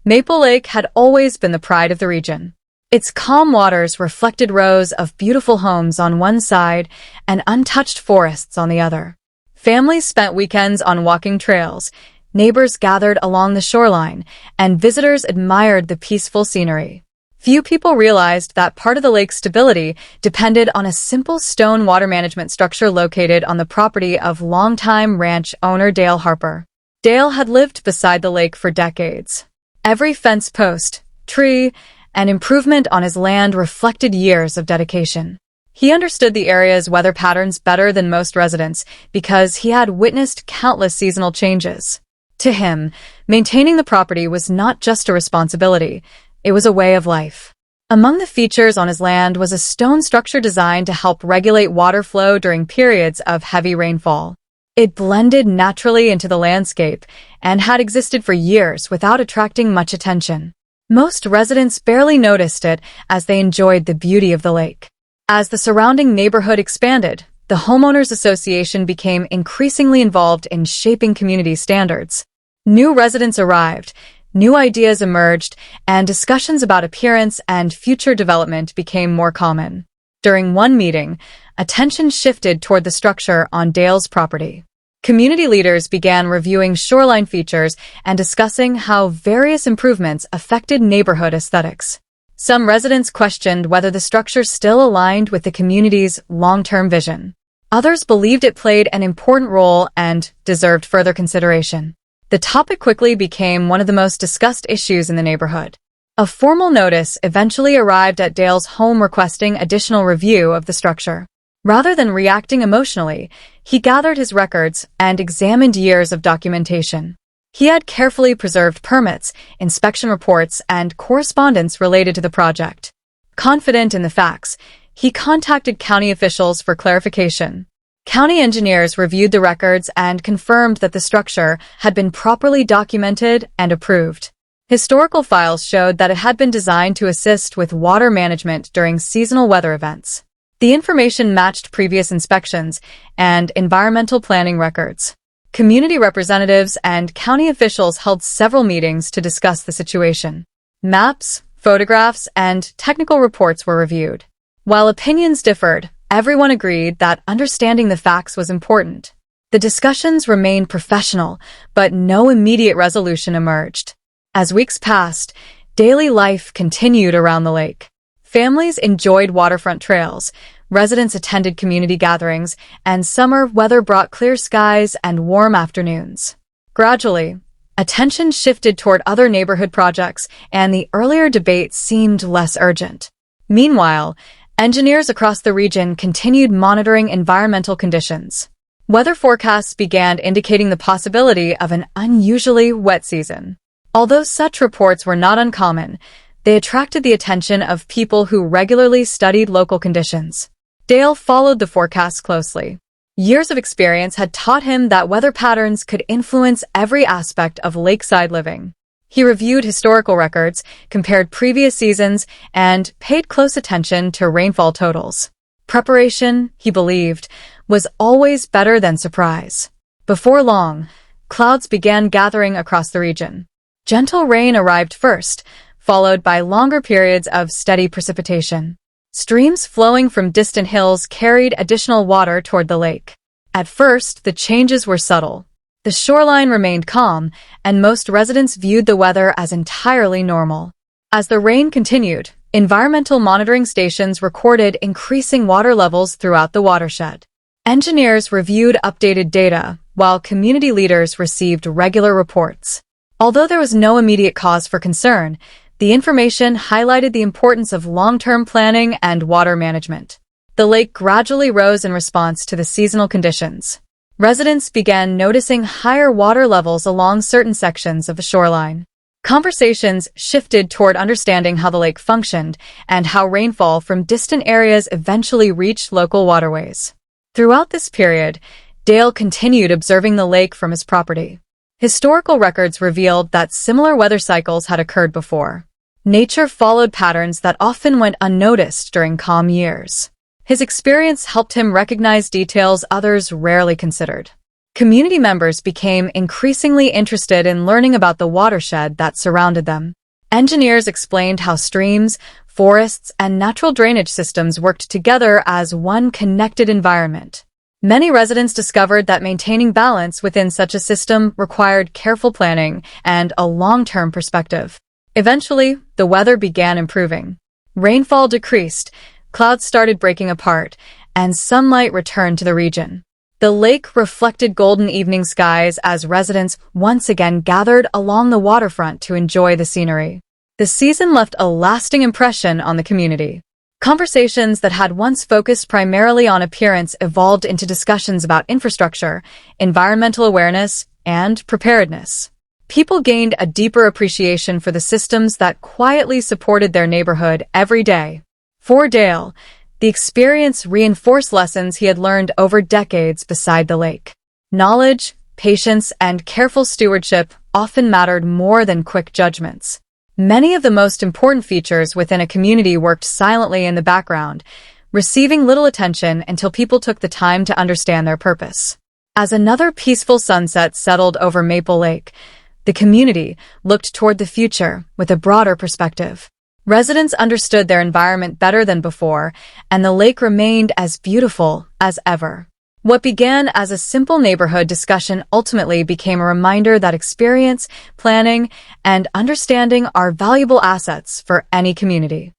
Maple Lake had always been the pride of the region. Its calm waters reflected rows of beautiful homes on one side and untouched forests on the other. Families spent weekends on walking trails, neighbors gathered along the shoreline, and visitors admired the peaceful scenery. Few people realized that part of the lake's stability depended on a simple stone water management structure located on the property of longtime ranch owner Dale Harper. Dale had lived beside the lake for decades. Every fence post, tree, and improvement on his land reflected years of dedication. He understood the area's weather patterns better than most residents because he had witnessed countless seasonal changes. To him, maintaining the property was not just a responsibility, it was a way of life. Among the features on his land was a stone structure designed to help regulate water flow during periods of heavy rainfall. It blended naturally into the landscape and had existed for years without attracting much attention. Most residents barely noticed it as they enjoyed the beauty of the lake. As the surrounding neighborhood expanded, the Homeowners Association became increasingly involved in shaping community standards. New residents arrived, new ideas emerged, and discussions about appearance and future development became more common. During one meeting, attention shifted toward the structure on Dale's property. Community leaders began reviewing shoreline features and discussing how various improvements affected neighborhood aesthetics. Some residents questioned whether the structure still aligned with the community's long-term vision. Others believed it played an important role and deserved further consideration. The topic quickly became one of the most discussed issues in the neighborhood. A formal notice eventually arrived at Dale's home requesting additional review of the structure. Rather than reacting emotionally, he gathered his records and examined years of documentation. He had carefully preserved permits, inspection reports, and correspondence related to the project. Confident in the facts, he contacted county officials for clarification. County engineers reviewed the records and confirmed that the structure had been properly documented and approved. Historical files showed that it had been designed to assist with water management during seasonal weather events. The information matched previous inspections and environmental planning records. Community representatives and county officials held several meetings to discuss the situation. Maps, photographs, and technical reports were reviewed. While opinions differed, everyone agreed that understanding the facts was important. The discussions remained professional, but no immediate resolution emerged. As weeks passed, daily life continued around the lake. Families enjoyed waterfront trails, residents attended community gatherings, and summer weather brought clear skies and warm afternoons. Gradually, attention shifted toward other neighborhood projects, and the earlier debate seemed less urgent. Meanwhile, engineers across the region continued monitoring environmental conditions. Weather forecasts began indicating the possibility of an unusually wet season. Although such reports were not uncommon, they attracted the attention of people who regularly studied local conditions. Dale followed the forecasts closely. Years of experience had taught him that weather patterns could influence every aspect of lakeside living. He reviewed historical records, compared previous seasons, and paid close attention to rainfall totals. Preparation, he believed, was always better than surprise. Before long, clouds began gathering across the region. Gentle rain arrived first, followed by longer periods of steady precipitation. Streams flowing from distant hills carried additional water toward the lake. At first, the changes were subtle. The shoreline remained calm, and most residents viewed the weather as entirely normal. As the rain continued, environmental monitoring stations recorded increasing water levels throughout the watershed. Engineers reviewed updated data, while community leaders received regular reports. Although there was no immediate cause for concern, the information highlighted the importance of long-term planning and water management. The lake gradually rose in response to the seasonal conditions. Residents began noticing higher water levels along certain sections of the shoreline. Conversations shifted toward understanding how the lake functioned and how rainfall from distant areas eventually reached local waterways. Throughout this period, Dale continued observing the lake from his property. Historical records revealed that similar weather cycles had occurred before. Nature followed patterns that often went unnoticed during calm years. His experience helped him recognize details others rarely considered. Community members became increasingly interested in learning about the watershed that surrounded them. Engineers explained how streams, forests, and natural drainage systems worked together as one connected environment. Many residents discovered that maintaining balance within such a system required careful planning and a long-term perspective. Eventually, the weather began improving. Rainfall decreased, clouds started breaking apart, and sunlight returned to the region. The lake reflected golden evening skies as residents once again gathered along the waterfront to enjoy the scenery. The season left a lasting impression on the community. Conversations that had once focused primarily on appearance evolved into discussions about infrastructure, environmental awareness, and preparedness. People gained a deeper appreciation for the systems that quietly supported their neighborhood every day. For Dale, the experience reinforced lessons he had learned over decades beside the lake. Knowledge, patience, and careful stewardship often mattered more than quick judgments. Many of the most important features within a community worked silently in the background, receiving little attention until people took the time to understand their purpose. As another peaceful sunset settled over Maple Lake, the community looked toward the future with a broader perspective. Residents understood their environment better than before, and the lake remained as beautiful as ever. What began as a simple neighborhood discussion ultimately became a reminder that experience, planning, and understanding are valuable assets for any community.